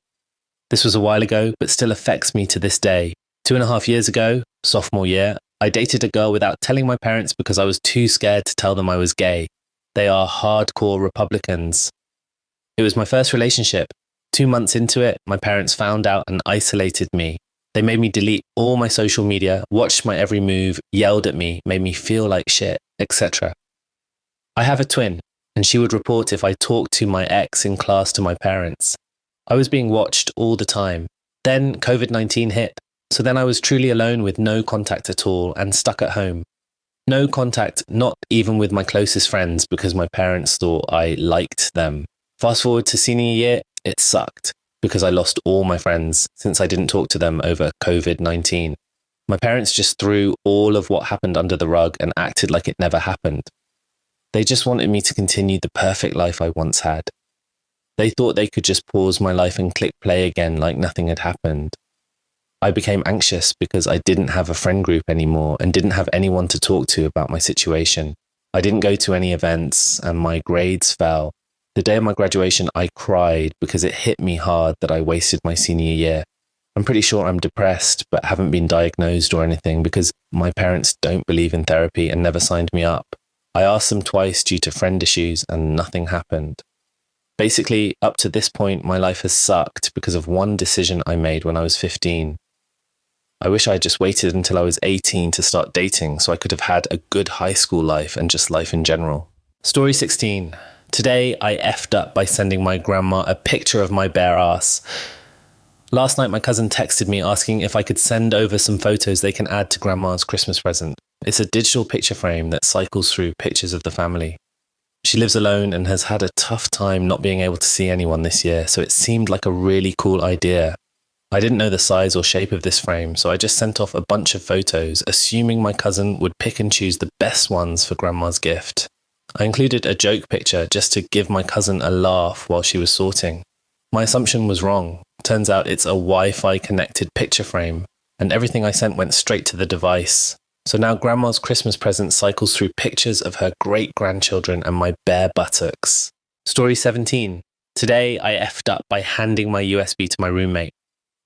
This was a while ago, but still affects me to this day. 2.5 years ago, sophomore year, I dated a girl without telling my parents because I was too scared to tell them I was gay. They are hardcore Republicans. It was my first relationship. 2 months into it, my parents found out and isolated me. They made me delete all my social media, watched my every move, yelled at me, made me feel like shit, etc. I have a twin, and she would report if I talked to my ex in class to my parents. I was being watched all the time. Then COVID-19 hit. So then I was truly alone with no contact at all and stuck at home. No contact, not even with my closest friends because my parents thought I liked them. Fast forward to senior year, it sucked because I lost all my friends since I didn't talk to them over COVID-19. My parents just threw all of what happened under the rug and acted like it never happened. They just wanted me to continue the perfect life I once had. They thought they could just pause my life and click play again like nothing had happened. I became anxious because I didn't have a friend group anymore and didn't have anyone to talk to about my situation. I didn't go to any events and my grades fell. The day of my graduation, I cried because it hit me hard that I wasted my senior year. I'm pretty sure I'm depressed, but haven't been diagnosed or anything because my parents don't believe in therapy and never signed me up. I asked them twice due to friend issues and nothing happened. Basically, up to this point, my life has sucked because of one decision I made when I was 15. I wish I had just waited until I was 18 to start dating so I could have had a good high school life and just life in general. Story 16. Today, I effed up by sending my grandma a picture of my bare ass. Last night, my cousin texted me asking if I could send over some photos they can add to grandma's Christmas present. It's a digital picture frame that cycles through pictures of the family. She lives alone and has had a tough time not being able to see anyone this year, so it seemed like a really cool idea. I didn't know the size or shape of this frame, so I just sent off a bunch of photos, assuming my cousin would pick and choose the best ones for grandma's gift. I included a joke picture just to give my cousin a laugh while she was sorting. My assumption was wrong. Turns out it's a Wi-Fi connected picture frame, and everything I sent went straight to the device. So now grandma's Christmas present cycles through pictures of her great-grandchildren and my bare buttocks. Story 17. Today I effed up by handing my USB to my roommate.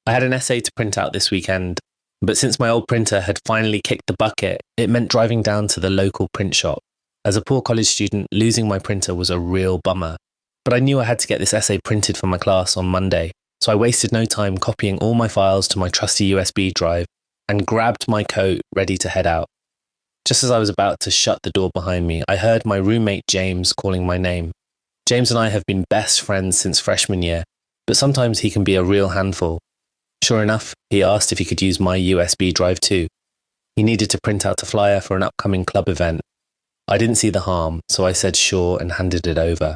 I had an essay to print out this weekend, but since my old printer had finally kicked the bucket, it meant driving down to the local print shop. As a poor college student, losing my printer was a real bummer. But I knew I had to get this essay printed for my class on Monday, so I wasted no time copying all my files to my trusty USB drive and grabbed my coat ready to head out. Just as I was about to shut the door behind me, I heard my roommate James calling my name. James and I have been best friends since freshman year, but sometimes he can be a real handful. Sure enough, he asked if he could use my USB drive too. He needed to print out a flyer for an upcoming club event. I didn't see the harm, so I said sure and handed it over.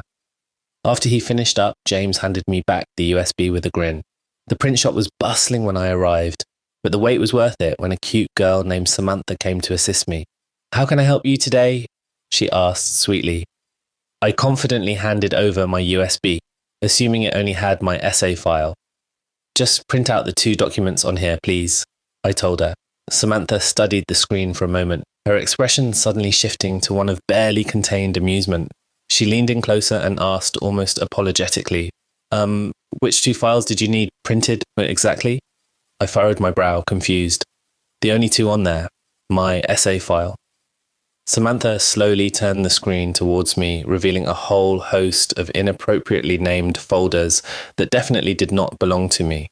After he finished up, James handed me back the USB with a grin. The print shop was bustling when I arrived, but the wait was worth it when a cute girl named Samantha came to assist me. "How can I help you today?" she asked sweetly. I confidently handed over my USB, assuming it only had my essay file. "Just print out the 2 documents on here, please," I told her. Samantha studied the screen for a moment, her expression suddenly shifting to one of barely contained amusement. She leaned in closer and asked almost apologetically, which 2 files did you need printed exactly?" I furrowed my brow, confused. "The only 2 on there, my essay file." Samantha slowly turned the screen towards me, revealing a whole host of inappropriately named folders that definitely did not belong to me.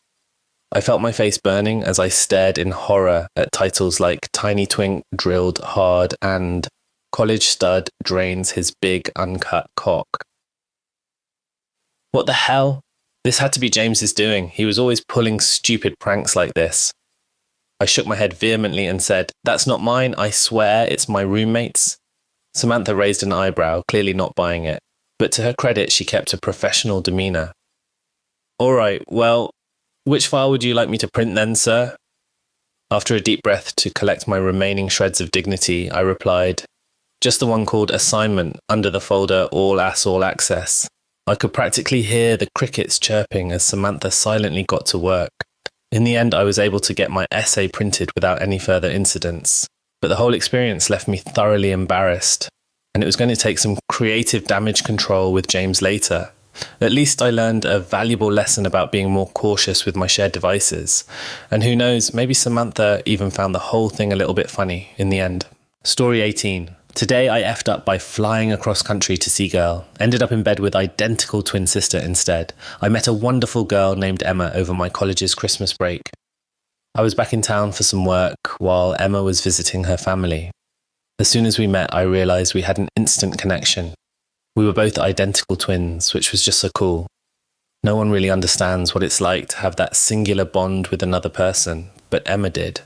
I felt my face burning as I stared in horror at titles like Tiny Twink Drilled Hard and College Stud Drains His Big Uncut Cock. What the hell? This had to be James's doing. He was always pulling stupid pranks like this. I shook my head vehemently and said, "That's not mine, I swear, it's my roommate's." Samantha raised an eyebrow, clearly not buying it, but to her credit, she kept a professional demeanour. "All right, well, which file would you like me to print then, sir?" After a deep breath to collect my remaining shreds of dignity, I replied, "Just the one called Assignment, under the folder All Access." I could practically hear the crickets chirping as Samantha silently got to work. In the end, I was able to get my essay printed without any further incidents, but the whole experience left me thoroughly embarrassed, and it was going to take some creative damage control with James later. At least I learned a valuable lesson about being more cautious with my shared devices, and who knows, maybe Samantha even found the whole thing a little bit funny in the end. Story 18. Today I effed up by flying across country to see girl. Ended up in bed with identical twin sister instead. I met a wonderful girl named Emma over my college's Christmas break. I was back in town for some work while Emma was visiting her family. As soon as we met, I realised we had an instant connection. We were both identical twins, which was just so cool. No one really understands what it's like to have that singular bond with another person, but Emma did.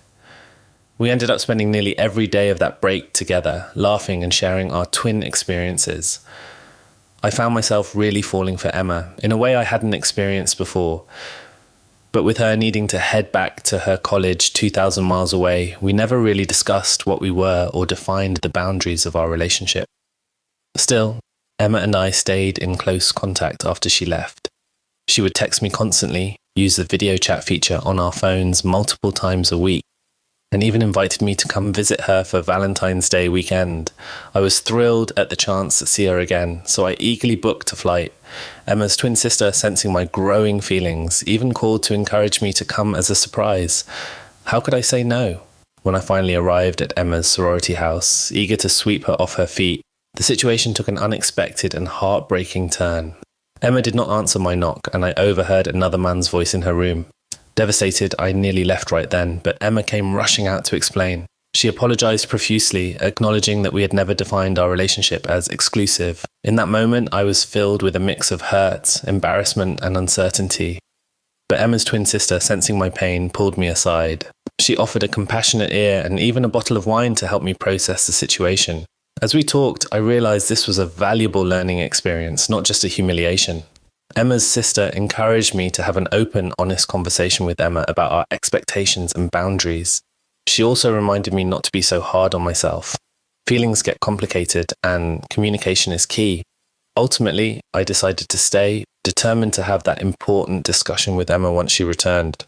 We ended up spending nearly every day of that break together, laughing and sharing our twin experiences. I found myself really falling for Emma in a way I hadn't experienced before. But with her needing to head back to her college 2,000 miles away, we never really discussed what we were or defined the boundaries of our relationship. Still, Emma and I stayed in close contact after she left. She would text me constantly, use the video chat feature on our phones multiple times a week, and even invited me to come visit her for Valentine's Day weekend. I was thrilled at the chance to see her again, so I eagerly booked a flight. Emma's twin sister, sensing my growing feelings, even called to encourage me to come as a surprise. How could I say no? When I finally arrived at Emma's sorority house, eager to sweep her off her feet, the situation took an unexpected and heartbreaking turn. Emma did not answer my knock, and I overheard another man's voice in her room. Devastated, I nearly left right then, but Emma came rushing out to explain. She apologized profusely, acknowledging that we had never defined our relationship as exclusive. In that moment, I was filled with a mix of hurt, embarrassment, and uncertainty. But Emma's twin sister, sensing my pain, pulled me aside. She offered a compassionate ear and even a bottle of wine to help me process the situation. As we talked, I realized this was a valuable learning experience, not just a humiliation. Emma's sister encouraged me to have an open, honest conversation with Emma about our expectations and boundaries. She also reminded me not to be so hard on myself. Feelings get complicated and communication is key. Ultimately, I decided to stay, determined to have that important discussion with Emma once she returned.